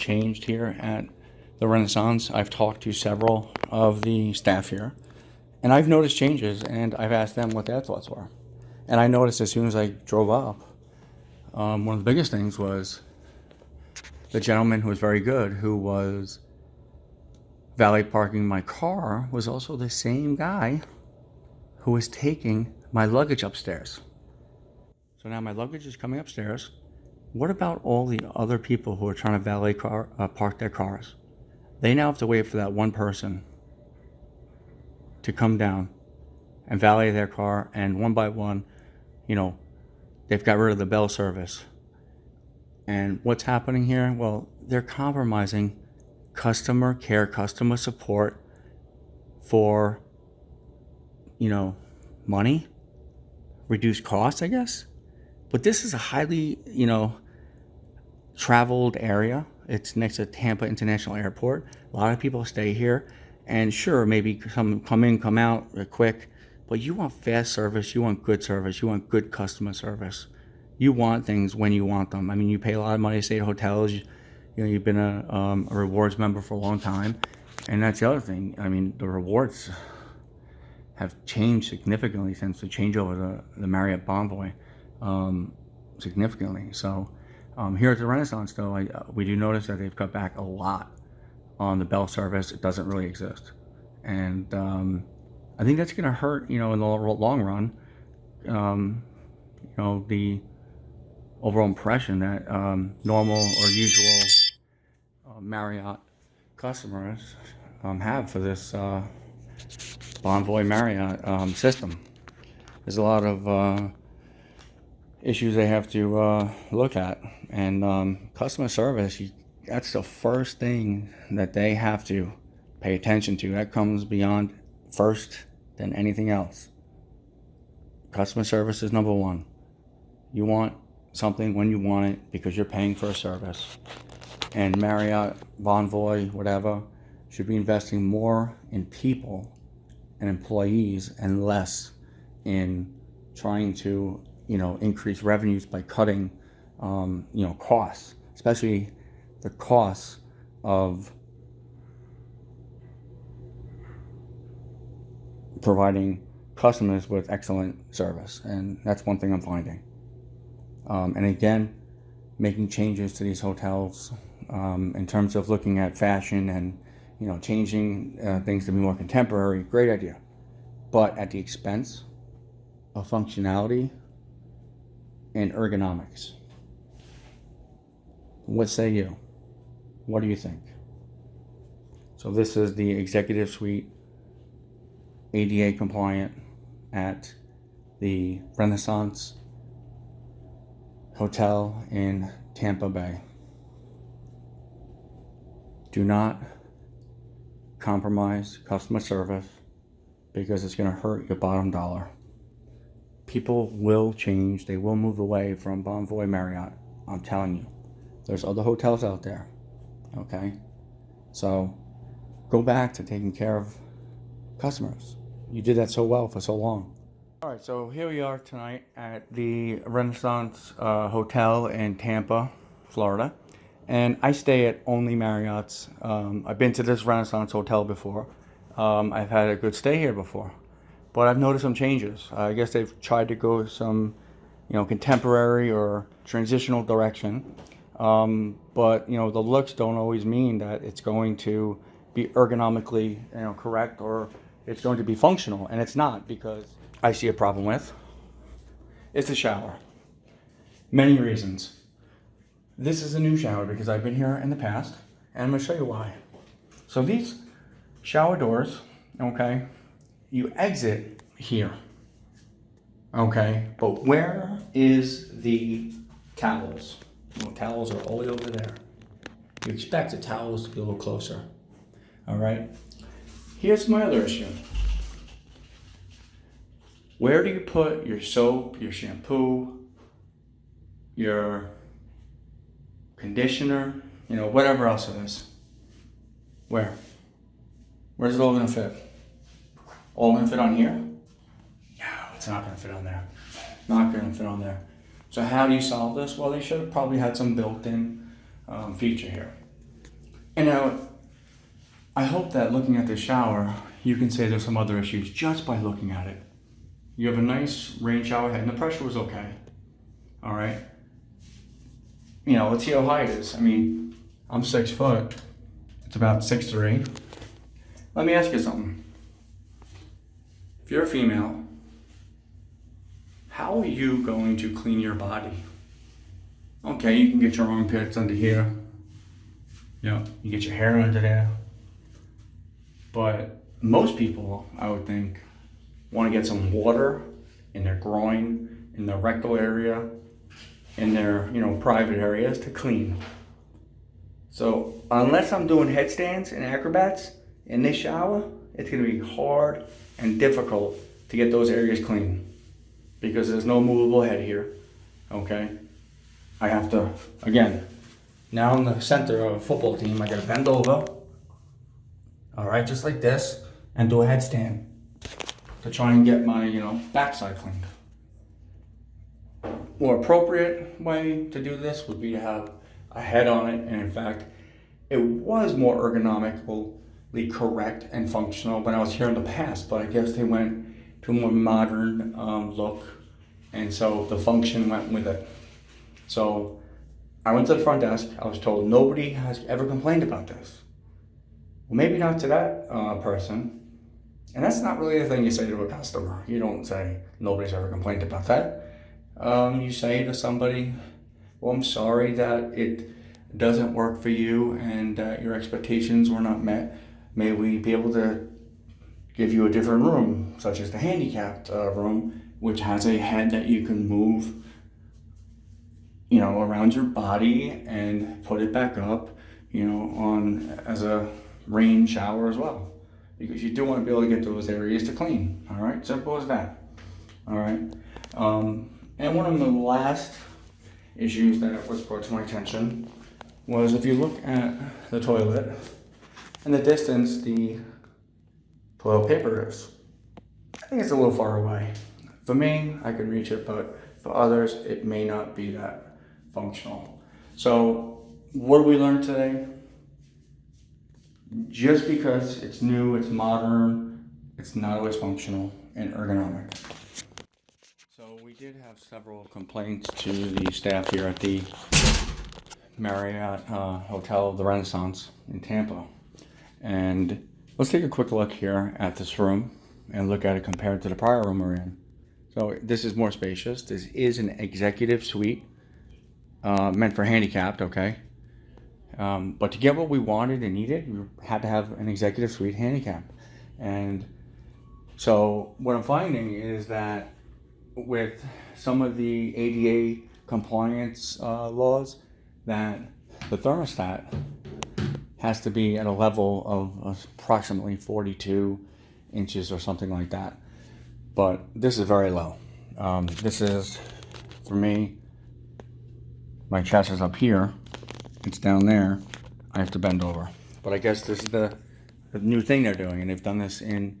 changed here at the Renaissance. I've talked to several of the staff here, and I've noticed changes, and I've asked them what their thoughts were. And I noticed as soon as I drove up, one of the biggest things was the gentleman who was very good, who was valet parking my car, was also the same guy who was taking my luggage upstairs. So now my luggage is coming upstairs. What about all the other people who are trying to park their cars? They now have to wait for that one person to come down and valet their car, and one by one, they've got rid of the bell service. And what's happening here? Well, they're compromising customer care, customer support for, money, reduced costs, I guess. But this is a highly, traveled area. It's next to Tampa International Airport. A lot of people stay here, and sure, maybe some come in, come out quick, but you want fast service, you want good service, you want good customer service. You want things when you want them. I mean, you pay a lot of money to stay at hotels. You've been a rewards member for a long time, and that's the other thing. I mean, the rewards have changed significantly since the changeover of the Marriott Bonvoy, significantly. So here at the Renaissance, though, we do notice that they've cut back a lot on the bell service. It doesn't really exist, and I think that's going to hurt, in the long run. The overall impression that normal or usual Marriott customers have for this Bonvoy Marriott system. There's a lot of issues they have to look at, and customer service, that's the first thing that they have to pay attention to. That comes beyond first than anything else. Customer service is number one. You want something when you want it because you're paying for a service. And Marriott, Bonvoy, whatever, should be investing more in people and employees and less in trying to, increase revenues by cutting, costs, especially the costs of providing customers with excellent service. And that's one thing I'm finding. And again, making changes to these hotels in terms of looking at fashion and, changing things to be more contemporary. Great idea. But at the expense of functionality and ergonomics. What say you? What do you think? So this is the executive suite, ADA compliant, at the Renaissance Hotel in Tampa Bay. Do not compromise customer service because it's going to hurt your bottom dollar. People will change. They will move away from Bonvoy Marriott. I'm telling you. There's other hotels out there. Okay? So go back to taking care of customers. You did that so well for so long. All right, so here we are tonight at the Renaissance Hotel in Tampa, Florida. And I stay at only Marriott's. I've been to this Renaissance Hotel before. I've had a good stay here before. But I've noticed some changes. I guess they've tried to go some, contemporary or transitional direction. But, the looks don't always mean that it's going to be ergonomically, correct, or it's going to be functional. And it's not, because I see a problem with it's the shower. Many reasons. This is a new shower because I've been here in the past, and I'm going to show you why. So these shower doors, okay, you exit here, okay, but where is the towels? Well, towels are all the way over there. You expect the towels to be a little closer, all right? Here's my other issue. Where do you put your soap, your shampoo, your conditioner, whatever else it is? Where? Where's it all gonna fit? All gonna fit on here? No, it's not gonna fit on there. Not gonna fit on there. So how do you solve this? Well, they should have probably had some built-in feature here. And now, I hope that looking at the shower, you can say there's some other issues just by looking at it. You have a nice rain shower head, and the pressure was okay. All right. You know, let's see how high it is. I mean, I'm 6 foot. It's about 6'3". Let me ask you something. If you're a female, how are you going to clean your body? Okay, you can get your armpits under here. You know, you get your hair under there. But most people, I would think, want to get some water in their groin, in their rectal area, in their, you know, private areas to clean. So unless I'm doing headstands and acrobats in this shower, it's going to be hard and difficult to get those areas clean because there's no movable head here. Okay, I have to, again, now I'm the center of a football team. I got to bend over, all right, just like this, and do a headstand to try and get my, you know, backside cleaned. More appropriate way to do this would be to have a head on it, and in fact, it was more ergonomically correct and functional when I was here in the past, but I guess they went to a more modern look, and so the function went with it. So I went to the front desk. I was told nobody has ever complained about this. Well, maybe not to that person, and that's not really the thing you say to a customer. You don't say nobody's ever complained about that. You say to somebody, well, I'm sorry that it doesn't work for you and your expectations were not met. May we be able to give you a different room, such as the handicapped room, which has a head that you can move, you know, around your body and put it back up, you know, on as a rain shower as well, because you do want to be able to get those areas to clean. All right, simple as that. All right. And one of the last issues that was brought to my attention was if you look at the toilet and the distance the toilet paper is. I think it's a little far away. For me, I can reach it, but for others, it may not be that functional. So what did we learn today? Just because it's new, it's modern, it's not always functional and ergonomic. So we did have several complaints to the staff here at the Marriott Hotel of the Renaissance in Tampa. And let's take a quick look here at this room and look at it compared to the prior room we're in. So this is more spacious. This is an executive suite meant for handicapped, okay? But to get what we wanted and needed, we had to have an executive suite handicap. And so what I'm finding is that with some of the ADA compliance laws, that the thermostat has to be at a level of approximately 42 inches or something like that. But this is very low. This is, for me, my chest is up here. It's down there. I have to bend over. But I guess this is the new thing they're doing, and they've done this in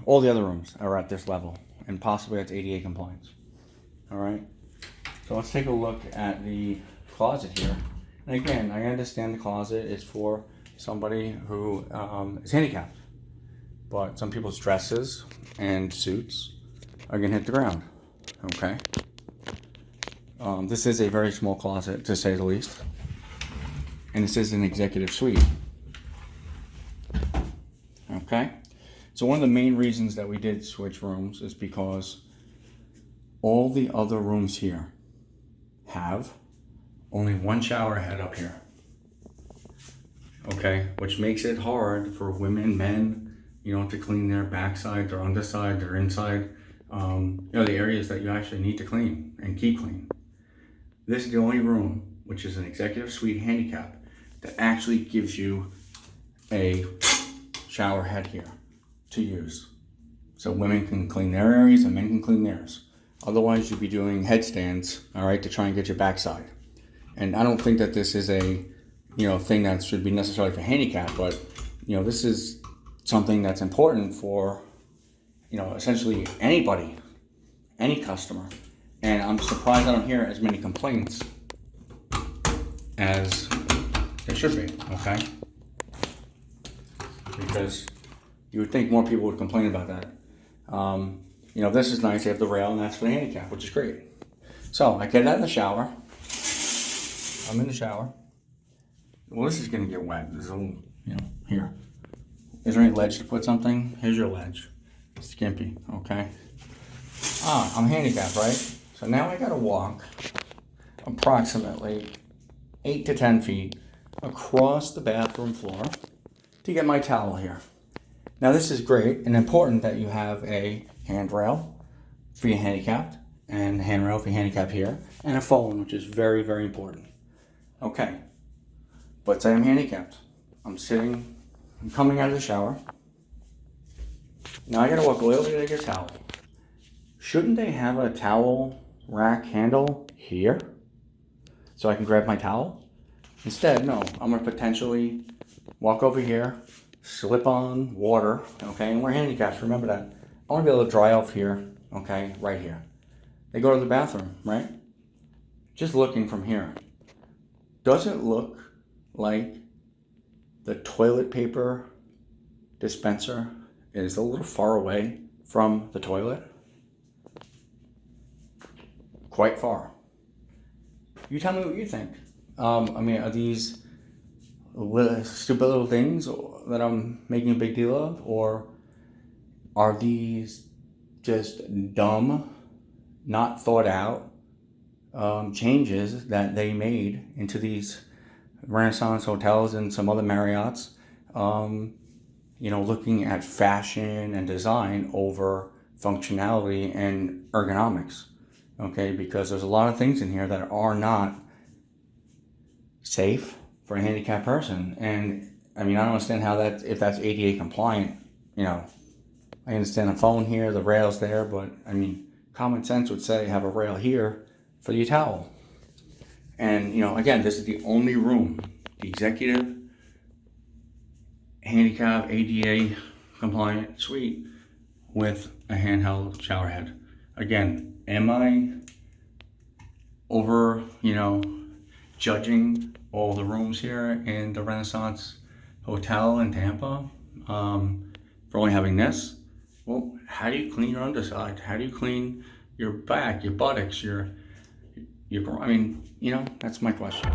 all the other rooms are at this level, and possibly that's ADA compliance. All right. So let's take a look at the closet here. And again, I understand the closet is for somebody who is handicapped, but some people's dresses and suits are gonna hit the ground. Okay. This is a very small closet, to say the least. And this is an executive suite. Okay? So one of the main reasons that we did switch rooms is because all the other rooms here have only one shower head up here. Okay? Which makes it hard for women, men, you know, to clean their backside, their underside, their inside, you know, the areas that you actually need to clean and keep clean. This is the only room, which is an executive suite handicap, that actually gives you a shower head here to use. So women can clean their areas and men can clean theirs. Otherwise, you'd be doing headstands, all right, to try and get your backside. And I don't think that this is a, you know, thing that should be necessarily for handicap, but, you know, this is something that's important for, you know, essentially anybody, any customer. And I'm surprised I don't hear as many complaints as there should should be, okay? Because you would think more people would complain about that. You know, this is nice. You have the rail, and that's for the handicap, which is great. So I get out of the shower. I'm in the shower. Well, this is going to get wet. There's a little, you know, here. Is there any ledge to put something? Here's your ledge. Skimpy, okay? I'm handicapped, right? So now I got to walk approximately 8 to 10 feet across the bathroom floor to get my towel here. Now this is great and important that you have a handrail for your handicapped and a handrail for your handicapped here and a phone, which is very, very important. Okay, but say I'm handicapped. I'm coming out of the shower. Now I gotta walk a little bit to get a towel. Shouldn't they have a towel rack handle here so I can grab my towel? Instead, no, I'm gonna potentially walk over here, slip on water, okay, and we're handicapped, remember that. I wanna be able to dry off here, okay, right here. They go to the bathroom, right? Just looking from here. Does it look like the toilet paper dispenser is a little far away from the toilet? Quite far. You tell me what you think. I mean, are these stupid little things that I'm making a big deal of, or are these just dumb, not thought out changes that they made into these Renaissance hotels and some other Marriotts, you know, looking at fashion and design over functionality and ergonomics, okay? Because there's a lot of things in here that are not safe for a handicapped person. And I mean, I don't understand how if that's ADA compliant, you know. I understand the phone here, the rail's there, but I mean, common sense would say have a rail here for your towel. And, you know, again, this is the only room, the executive handicap ADA compliant suite with a handheld shower head. Again, am I over, you know, judging all the rooms here in the Renaissance Hotel in Tampa for only having this? Well, how do you clean your underside? How do you clean your back, your buttocks, your I mean, you know, that's my question.